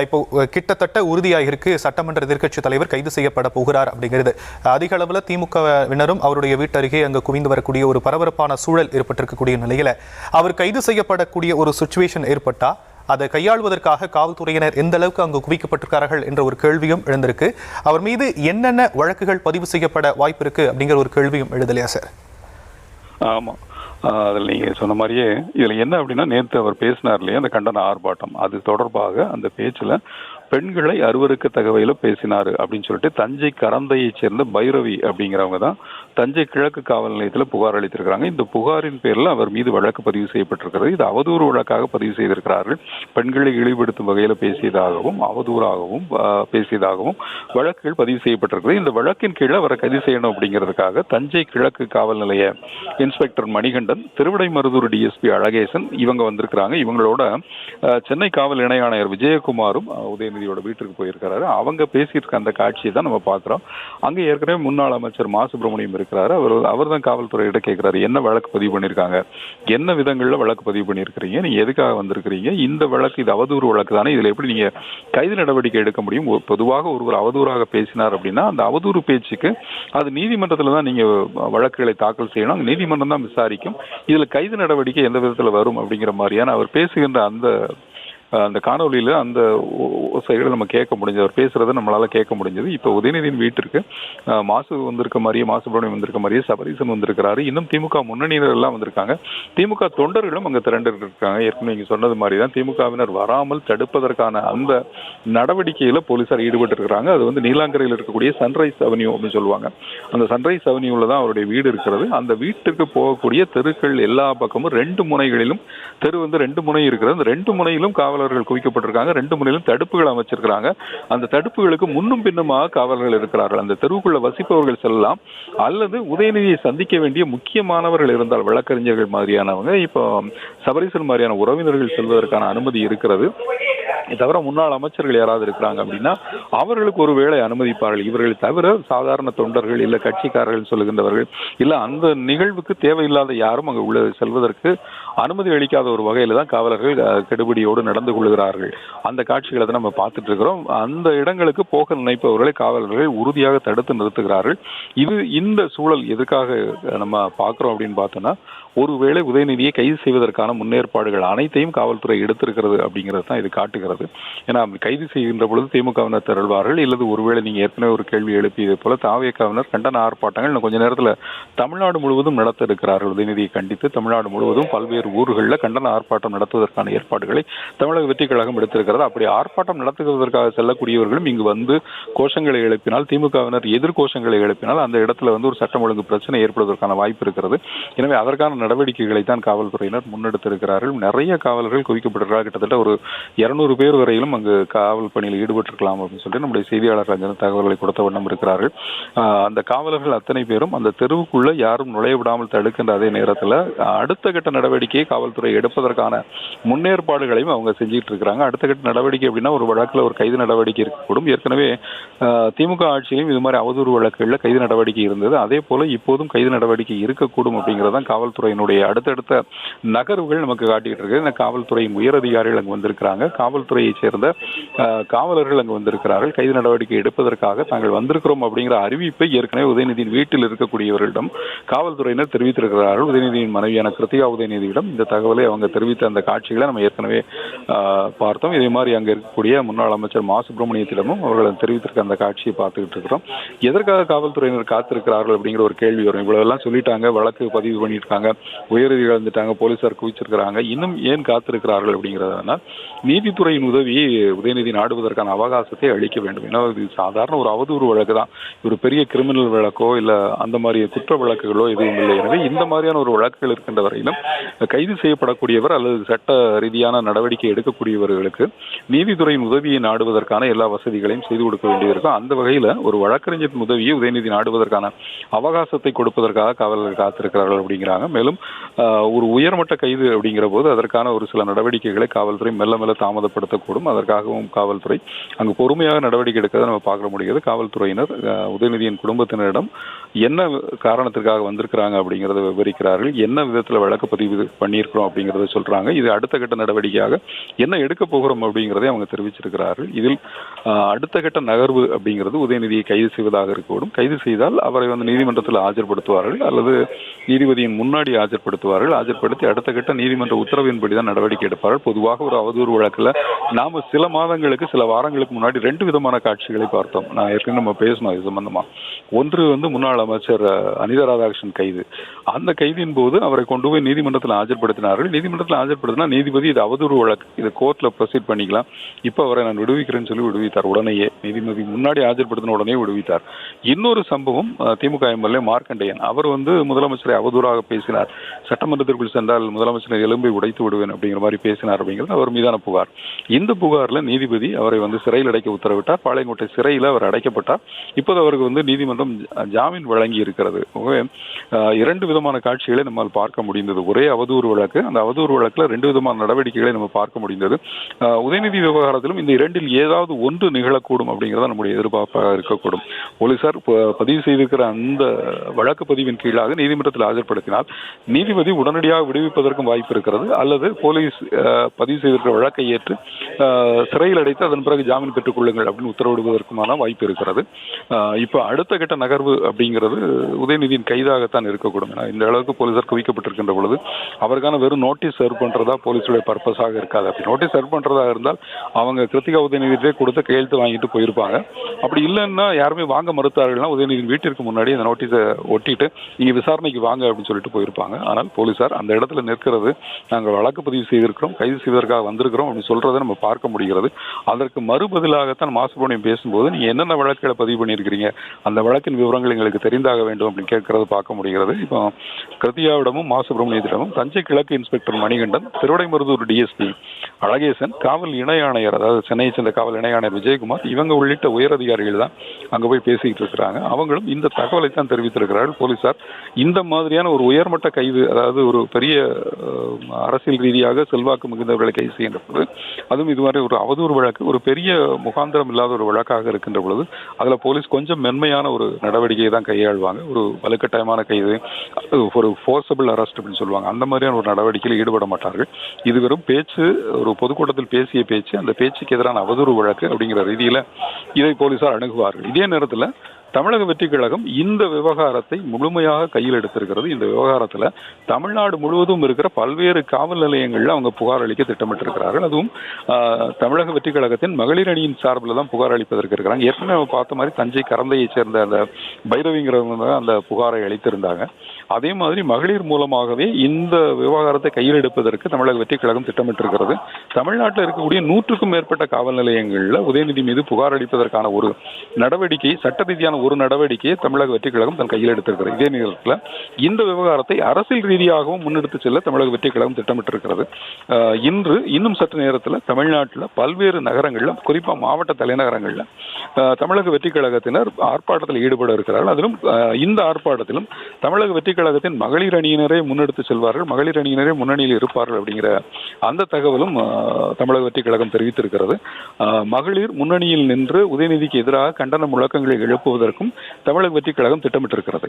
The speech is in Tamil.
இப்போ கிட்டத்தட்ட உறுதியாக இருக்கு சட்டமன்ற எதிர்க்கட்சி தலைவர் கைது செய்யப்பட போகிறார் அப்படிங்கிறது. அதிக அளவில் திமுகவினரும் அவருடைய வீட்டருகே அங்கு குவிந்து வரக்கூடிய ஒரு பரபரப்பான சூழல் ஏற்பட்டிருக்கக்கூடிய நிலையில அவர் கைது செய்யப்படக்கூடிய ஒரு சுச்சுவேஷன் ஏற்பட்டா அதை கையாள்வதற்காக காவல்துறையினர் எந்த அளவுக்கு அங்கு குவிக்கப்பட்டிருக்கிறார்கள் என்ற ஒரு கேள்வியும் எழுந்திருக்கு. அவர் மீது என்னென்ன வழக்குகள் பதிவு செய்யப்பட வாய்ப்பு இருக்கு அப்படிங்கிற ஒரு கேள்வியும் எழுதலையா சார்? ஆமா, அதில் நீங்கள் சொன்ன மாதிரியே இதில் என்ன அப்படின்னா, நேற்று அவர் பேசினார் இல்லையா அந்த கண்டன ஆர்ப்பாட்டம், அது தொடர்பாக அந்த பேச்சில் பெண்களை அருவருக்கத்தக்க வகையில் பேசினார் அப்படின்னு சொல்லிட்டு தஞ்சை கரந்தையைச் சேர்ந்த பைரவி அப்படிங்கிறவங்க தான் தஞ்சை கிழக்கு காவல் நிலையத்தில் புகார் அளித்திருக்கிறாங்க. இந்த புகாரின் பேரில் அவர் மீது வழக்கு பதிவு செய்யப்பட்டிருக்கிறது. இது அவதூறு வழக்காக பதிவு செய்திருக்கிறார்கள். பெண்களை இழிவுபடுத்தும் வகையில் பேசியதாகவும் அவதூறாகவும் பேசியதாகவும் வழக்குகள் பதிவு செய்யப்பட்டிருக்கிறது. இந்த வழக்கின் கீழே அவரை கைது செய்யணும் அப்படிங்கிறதுக்காக தஞ்சை கிழக்கு காவல் நிலைய இன்ஸ்பெக்டர் மணிகண்டன், திருவிடைமருதூர் டிஎஸ்பி அழகேசன் இவங்க வந்திருக்கிறாங்க. இவங்களோட சென்னை காவல் இணை ஆணையர் விஜயகுமாரும் உதயநிதியோட வீட்டுக்கு போயிருக்கிறாரு. அவங்க பேசிட்டு இருக்க அந்த காட்சியை தான் நம்ம பார்க்குறோம். அங்கே ஏற்கனவே முன்னாள் அமைச்சர் மா சுப்பிரமணியம் இருக்கிறாரு. அவர் தான் காவல்துறையிட்ட கேட்கிறாரு, என்ன வழக்கு பதிவு பண்ணியிருக்காங்க, என்ன விதங்களில் வழக்கு பதிவு பண்ணியிருக்கிறீங்க, நீங்க எதுக்காக வந்திருக்கிறீங்க, இந்த வழக்கு இது அவதூறு வழக்கு தானே, இதுல எப்படி நீங்க கைது நடவடிக்கை எடுக்க முடியும்? பொதுவாக ஒருவர் அவதூறாக பேசினார் அப்படின்னா அந்த அவதூறு பேச்சுக்கு அது நீதிமன்றத்தில் தான் நீங்க வழக்குகளை தாக்கல் செய்யணும், நீதிமன்றம் தான் விசாரிக்கும். இதுல கைது நடவடிக்கை எந்த விதத்தில் வரும் அப்படிங்கிற மாதிரியான அவர் பேசுகின்ற அந்த காணொலியில் அந்த ஓசைகளை நம்ம கேட்க முடிஞ்சது, அவர் பேசுறதை நம்மளால கேட்க முடிஞ்சது. இப்போ உதயநிதியின் வீட்டிற்கு மாசு வந்திருக்க மாதிரியே, மாசுபுரம் வந்திருக்க மாதிரியே சபரீசன் வந்திருக்கிறாரு. இன்னும் திமுக முன்னணியினர் எல்லாம் வந்திருக்காங்க. திமுக தொண்டர்களும் அங்கே திரண்டு இருக்காங்க. ஏற்கனவே நீங்க சொன்னது மாதிரி தான் திமுகவினர் வராமல் தடுப்பதற்கான அந்த நடவடிக்கையில போலீசார் ஈடுபட்டு இருக்கிறாங்க. அது வந்து நீலாங்கரையில் இருக்கக்கூடிய சன்ரைஸ் அவென்யூ அப்படின்னு சொல்லுவாங்க. அந்த சன்ரைஸ் அவென்யூல தான் அவருடைய வீடு இருக்கிறது. அந்த வீட்டுக்கு போகக்கூடிய தெருக்கள் எல்லா பக்கமும் 2 முனைகளிலும் தெரு வந்து 2 முனை இருக்கிறது. அந்த 2 முனையிலும் காவலர்கள் குவிக்கப்பட்டிருக்காங்க. 2 முனையிலும் தடுப்புகள் அமைச்சிருக்கிறாங்க. அந்த தடுப்புகளுக்கு முன்னும் பின்னுமாக காவலர்கள் இருக்கிறார்கள். அந்த தெருவுக்குள்ள வசிப்பவர்கள் செல்லலாம், அல்லது உதயநிதியை சந்திக்க வேண்டிய முக்கியமானவர்கள் இருந்தால் வழக்கறிஞர்கள் மாதிரியானவங்க, இப்போ சபரீசன் மாதிரியான உறவினர்கள் செல்வதற்கான அனுமதி இருக்கிறது. தவிர முன்னாள் அமைச்சர்கள் யாராவது இருக்கிறாங்க அப்படின்னா அவர்களுக்கு ஒருவேளை அனுமதிப்பார்கள். இவர்களை தவிர சாதாரண தொண்டர்கள் இல்ல கட்சிக்காரர்கள் சொல்லுகின்றவர்கள் இல்ல அந்த நிகழ்வுக்கு தேவையில்லாத யாரும் அங்கு உள்ள செல்வதற்கு அனுமதி அளிக்காத ஒரு வகையில தான் காவலர்கள் கெடுபிடியோடு நடந்து கொள்கிறார்கள். அந்த காட்சிகளை தான் நம்ம பார்த்துட்டு இருக்கிறோம். அந்த இடங்களுக்கு போக நினைப்பவர்களை காவலர்கள் உறுதியாக தடுத்து நிறுத்துகிறார்கள். இந்த சூழல் எதுக்காக நம்ம பார்க்கிறோம் அப்படின்னு பார்த்தோம்னா, ஒருவேளை உதயநிதியை கைது செய்வதற்கான முன்னேற்பாடுகள் அனைத்தையும் காவல்துறை எடுத்திருக்கிறது அப்படிங்கிறது தான் இது காட்டுகிறது. ஏன்னா கைது செய்கின்ற பொழுது திமுகவினர் திரள்வார்கள், இல்லது ஒருவேளை நீங்க ஏற்கனவே ஒரு கேள்வி எழுப்பியது போல தாவேகாவினர் கண்டன ஆர்ப்பாட்டங்கள் இன்னும் கொஞ்ச நேரத்தில் தமிழ்நாடு முழுவதும் நடத்த இருக்கிறார்கள். உதயநிதியை கண்டித்து தமிழ்நாடு முழுவதும் பல்வேறு ஊர்களில் கண்டன ஆர்ப்பாட்டம் நடத்துவதற்கான ஏற்பாடுகளை தமிழக வெற்றிக் கழகம் எடுத்திருக்கிறது. அப்படி ஆர்ப்பாட்டம் நடத்துவதற்காக செல்லக்கூடியவர்களும் இங்கு வந்து கோஷங்களை எழுப்பினால், திமுகவினர் எதிர்கோஷங்களை எழுப்பினால் அந்த இடத்துல வந்து ஒரு சட்டம் ஒழுங்கு பிரச்சனை ஏற்படுவதற்கான வாய்ப்பு இருக்கிறது. எனவே அதற்கான நடவடிக்கைகளை தான் காவல்துறையினர் முன்னெடுத்திருக்கிறார்கள். நிறைய காவலர்கள் குவிக்கப்பட்டிருக்கிறார்கள். கிட்டத்தட்ட ஒரு 200 பேர் வரையிலும் அங்கு காவல் பணியில் ஈடுபட்டிருக்கலாம் அப்படின்னு சொல்லிட்டு நம்முடைய செய்தியாளர்கள் அந்த தகவல்களை கொடுத்த வண்ணம் இருக்கிறார்கள். அந்த காவலர்கள் அத்தனை பேரும் அந்த தெருவுக்குள்ள யாரும் நுழைய விடாமல் தடுக்கின்ற அதே நேரத்தில் அடுத்த கட்ட நடவடிக்கையை காவல்துறை எடுப்பதற்கான முன்னேற்பாடுகளையும் அவங்க செஞ்சுட்டு இருக்கிறாங்க. அடுத்த கட்ட நடவடிக்கை அப்படின்னா ஒரு வழக்கில் ஒரு கைது நடவடிக்கை இருக்கக்கூடும். ஏற்கனவே திமுக ஆட்சியிலும் இது மாதிரி அவதூறு வழக்குகளில் கைது நடவடிக்கை இருந்தது. அதே போல இப்போதும் கைது நடவடிக்கை இருக்கக்கூடும் அப்படிங்கிறதான் காவல்துறையினுடைய அடுத்தடுத்த நகர்வுகள் நமக்கு காட்டிட்டு இருக்கு. இந்த காவல்துறையின் உயரதிகாரிகள் அங்கு வந்திருக்கிறாங்க. காவல்துறையை சேர்ந்த காவலர்கள் அங்கு வந்திருக்கிறார்கள். கைது நடவடிக்கை எடுப்பதற்காக தாங்கள் வந்திருக்கிறோம் அப்படிங்கிற அறிவிப்பை ஏற்கனவே உதயநிதியின் வீட்டில் இருக்கக்கூடியவர்களிடம் காவல்துறையினர் தெரிவித்திருக்கிறார்கள். உதயநிதியின் மனைவியான கிருத்திகா உதயநிதியிடம் இந்த தகவலை அவங்க தெரிவித்த அந்த காட்சிகளை நம்ம ஏற்கனவே பார்த்தோம். இதே மாதிரி அங்க இருக்கக்கூடிய முன்னாள் அமைச்சர் மா சுப்பிரமணியத்திடமும் அவர்கள் தெரிவித்திருக்க அந்த காட்சியை பார்த்துக்கிட்டு இருக்கிறோம். எதற்காக காவல்துறையினர் காத்திருக்கிறார்கள் அப்படிங்கிற ஒரு கேள்வி வரும். இவ்வளவு சொல்லிட்டாங்க, வழக்கு பதிவு பண்ணியிருக்காங்க, உயரதிகாரி வந்துட்டாங்க, போலீசார் குவிச்சிருக்கிறாங்க, இன்னும் ஏன் காத்திருக்கிறார்கள் அப்படிங்கிறதுனா நீதித்துறையின் உதவி உதயநிதி நாடுவதற்கான அவகாசத்தை அளிக்க வேண்டும். ஏன்னா இது சாதாரண ஒரு அவதூறு வழக்கு தான், ஒரு பெரிய கிரிமினல் வழக்கோ இல்ல அந்த மாதிரி குற்ற வழக்குகளோ எதுவும் இல்லை. எனவே இந்த மாதிரியான ஒரு வழக்குகள் இருக்கின்ற வரையிலும் கைது செய்யப்படக்கூடியவர் அல்லது சட்ட ரீதியான நடவடிக்கை எடுக்கக்கூடியவர்களுக்கு நீதித்துறையின் உதவியை நாடுவதற்கான எல்லா வசதிகளையும் செய்து கொடுக்க வேண்டியிருக்கும். அந்த வகையில் ஒரு வழக்கறிஞரின் உதவியை உதயநிதி நாடுவதற்கான அவகாசத்தை கொடுப்பதற்காக காவலர்கள் காத்திருக்கிறார்கள் அப்படிங்கிறாங்க. மேலும் மேலும் ஒரு உயர்மட்ட கைது அப்படிங்கிற போது அதற்கான ஒரு சில நடவடிக்கைகளை காவல்துறை மெல்ல மெல்ல தாமதப்படுத்தக்கூடும். அதற்காகவும் காவல்துறை அங்கு பொறுமையாக நடவடிக்கை எடுக்கிறத நம்ம பார்க்க முடிகிறது. காவல்துறையினர் உதயநிதியின் குடும்பத்தினரிடம் என்ன காரணத்திற்காக வந்திருக்கிறாங்க அப்படிங்கிறத விவரிக்கிறார்கள். என்ன விதத்தில் வழக்கு பதிவு பண்ணியிருக்கிறோம் அப்படிங்கிறத சொல்றாங்க. இது அடுத்த கட்ட நடவடிக்கையாக என்ன எடுக்க போகிறோம் அப்படிங்கிறதை அவங்க தெரிவிச்சிருக்கிறார்கள். இதில் அடுத்த கட்ட நகர்வு அப்படிங்கிறது உதயநிதியை கைது செய்வதாக இருக்கக்கூடும். கைது செய்தால் அவரை நீதிமன்றத்தில் ஆஜர்படுத்துவார்கள் அல்லது நீதிபதியின் முன்னாடி ஆஜர்படுத்துவார்கள். ஆஜர்படுத்தி அடுத்த கட்ட நீதிமன்ற உத்தரவின்படி தான் நடவடிக்கை எடுப்பார்கள். பொதுவாக ஒரு அவதூறு வழக்கில் நாம சில மாதங்களுக்கு சில வாரங்களுக்கு முன்னாடி 2 விதமான காட்சிகளை பார்த்தோம். நான் ஏற்கனவே நம்ம பேசணும் இது சம்பந்தமா. ஒன்று முன்னாள் அமைச்சர் அனிதா ராதாகிருஷ்ணன் கைது. அந்த கைதின் போது அவரை கொண்டு போய் நீதிமன்றத்தில் ஆஜர்படுத்தினார்கள். நீதிமன்றத்தில் ஆஜர்படுத்தினா நீதிபதி இது அவதூறு வழக்கு, இது கோர்ட்ல ப்ரொசீட் பண்ணிக்கலாம், இப்போ அவரை நான் விடுவிக்கிறேன்னு சொல்லி விடுவித்தார். உடனேயே நீதிபதி முன்னாடி ஆஜர்படுத்தின உடனே விடுவித்தார். இன்னொரு சம்பவம் திமுக எம்எல்ஏ மார்க்கண்டேயன். அவர் முதலமைச்சரை அவதூறாக பேசினார். சட்டமன்றத்திற்குள் சென்றால் முதலமைச்சரை எலும்பை உடைத்து விடுவேன் அப்படிங்கிற மாதிரி பேசினார் அப்படிங்கிறது அவர் மீதான புகார். இந்த புகார்ல நீதிபதி அவரை சிறையில் அடைக்க உத்தரவிட்டார். பாளையங்கோட்டை சிறையில் அவர் அடைக்கப்பட்டார். இப்போது அவருக்கு நீதிமன்றம் ஜாமீன் வழங்கி இருக்கிறது. 2 விதமான காட்சிகளை நம்மால் பார்க்க முடிந்தது. ஒரே அவதூறு வழக்கு, அந்த அவதூறு வழக்குல 2 விதமான நடவடிக்கைகளை நம்ம பார்க்க முடிந்தது. உதயநிதி விவகாரத்திலும் இந்த 2இல் ஏதாவது ஒன்று நிகழக்கூடும் அப்படிங்கிறத நம்முடைய எதிர்பார்ப்பாக இருக்கக்கூடும். போலீசார் பதிவு செய்திருக்கிற அந்த வழக்கு பதிவின் கீழாக நீதிமன்றத்தில் ஆஜர்படுத்தினால் நீதிபதி உடனடியாக விடுவிப்பதற்கும் வாய்ப்பு இருக்கிறது. அல்லது போலீஸ் பதிவு செய்திருக்கிற வழக்கை ஏற்று சிறையில் அடைத்து அதன் பிறகு ஜாமீன் பெற்றுக் கொள்ளுங்கள் அப்படின்னு உத்தரவிடுவதற்குமான வாய்ப்பு இருக்கிறது. இப்போ அடுத்த கட்ட நகர்வு அப்படிங்கிறது உதயநிதியின் கைதாகத்தான் இருக்கக்கூடும். இந்த அளவுக்கு போலீசார் குவிக்கப்பட்டிருக்கின்ற பொழுது அவருக்கான வெறும் நோட்டீஸ் சர்வ் பண்றதா போலீஸுடைய பர்பஸாக இருக்காது. அப்படி நோட்டீஸ் சர்வ் பண்றதா இருந்தால் அவங்க கிருத்திகா உதயநிதியே கொடுத்து கையெழுத்து வாங்கிட்டு போயிருப்பாங்க. அப்படி இல்லைன்னா யாருமே வாங்க மறுத்தார்கள்னா உதயநிதி வீட்டிற்கு முன்னாடி அந்த நோட்டீஸை ஒட்டிட்டு நீங்க விசாரணைக்கு வாங்க அப்படின்னு சொல்லிட்டு போயிருப்பாங்க. ஆனால் போலீசார் அந்த இடத்துல நிற்கிறது, நாங்கள் வழக்கு பதிவு செய்திருக்கிறோம், கைது செய்வதற்காக வந்திருக்கிறோம் அப்படின்னு சொல்றதை நம்ம பார்க்க முடிகிறது. அதற்கு மறுபதிலாகத்தான் மாசுபுரணியம் பேசும்போது நீங்க என்னென்ன வழக்குகளை பதிவு பண்ணியிருக்கிறீங்க, அந்த வழக்கின் விவரங்கள் எங்களுக்கு தெரிந்தாக வேண்டும் அப்படின்னு கேட்கறது பார்க்க முடிகிறது. இப்போ கிருத்தியாவிடமும் மாசுபிரமணியத்திடமும் தஞ்சை கிழக்கு இன்ஸ்பெக்டர் மணிகண்டன், திருவிடைமருதூர் டிஎஸ்பி அழகேசன், காவல் இணை ஆணையர் அதாவது சென்னையை சேர்ந்த காவல் இணை ஆணையர் விஜயகுமார், இவங்க உள்ளிட்ட உயர் அதிகாரிகள் தான் அங்க போய் பேசிக்கிட்டு இருக்கிறாங்க. அவங்களும் இந்த தகவலை தான் தெரிவித்திருக்கிறார்கள். போலீசார் இந்த மாதிரியான ஒரு உயர்மட்ட கைது, அதாவது ஒரு பெரிய அரசியல் ரீதியாக செல்வாக்கு மிகுந்தவர்களை கைது செய்கின்ற பொழுது, அதுவும் இது மாதிரி ஒரு அவதூறு வழக்கு, ஒரு பெரிய முகாந்திரம் இல்லாத ஒரு வழக்காக இருக்கின்ற பொழுது அதுல போலீஸ் கொஞ்சம் மென்மையான ஒரு நடவடிக்கையை தான் கையாள்வாங்க. ஒரு வலுக்கட்டாயமான கைது, ஒரு ஃபோர்ஸபிள் அரெஸ்ட் அப்படின்னு சொல்லுவாங்க, அந்த மாதிரியான ஒரு நடவடிக்கையில் ஈடுபட மாட்டார்கள். இது வெறும் பேச்சு, ஒரு பொதுக்கூட்டத்தில் பேசிய பேச்சு, அந்த பேச்சுக்கு எதிரான அவதூறு வழக்கு அப்படிங்கிற ரீதியில இதை போலீசார் அணுகுவார்கள். இதே நேரத்தில் தமிழக வெற்றிக் கழகம் இந்த விவகாரத்தை முழுமையாக கையில் எடுத்திருக்கிறது. இந்த விவகாரத்தில் தமிழ்நாடு முழுவதும் இருக்கிற பல்வேறு காவல் நிலையங்களில் அவங்க புகார் அளிக்க திட்டமிட்டிருக்கிறார்கள். அதுவும் தமிழக வெற்றிக் கழகத்தின் மகளிர் அணியின் சார்பில் தான் புகார் அளிப்பதற்கு இருக்கிறாங்க. ஏற்கனவே பார்த்த மாதிரி தஞ்சை கரந்தையை சேர்ந்த அந்த பைரவிங்கிறவங்க அந்த புகாரை அளித்திருந்தாங்க. அதே மாதிரி மகளிர் மூலமாகவே இந்த விவகாரத்தை கையில் எடுப்பதற்கு தமிழக வெற்றிக் கழகம் திட்டமிட்டிருக்கிறது. தமிழ்நாட்டில் இருக்கக்கூடிய 100க்கும் மேற்பட்ட காவல் நிலையங்களில் உதயநிதி மீது புகார் அளிப்பதற்கான ஒரு நடவடிக்கை, சட்ட ரீதியான ஒரு நடவடிக்கையை தமிழக வெற்றிக் கழகம் தன் கையில் எடுத்திருக்கிறது. இதே நேரத்தில் இந்த விவகாரத்தை அரசியல் ரீதியாகவும் முன்னெடுத்து செல்ல தமிழக வெற்றிக் கழகம் திட்டமிட்டிருக்கிறது. இன்று இன்னும் சற்று நேரத்தில் தமிழ்நாட்டில் பல்வேறு நகரங்களில், குறிப்பாக மாவட்ட தலைநகரங்களில் தமிழக வெற்றிக் கழகத்தினர் ஆர்ப்பாட்டத்தில் ஈடுபட இருக்கிறார்கள். அதிலும் இந்த ஆர்ப்பாட்டத்திலும் தமிழக வெற்றிக் கழகத்தின் மகளிர் அணியினரை முன்னெடுத்து செல்வார்கள், மகளிர் அணியினரே முன்னணியில் இருப்பார்கள் அப்படிங்கிற அந்த தகவலும் தமிழக வெற்றிக் கழகம் தெரிவித்திருக்கிறது. மகளிர் முன்னணியில் நின்று உதயநிதிக்கு எதிராக கண்டன முழக்கங்களை எழுப்புவதற்கும் தமிழக வெற்றிக் கழகம் திட்டமிட்டிருக்கிறது.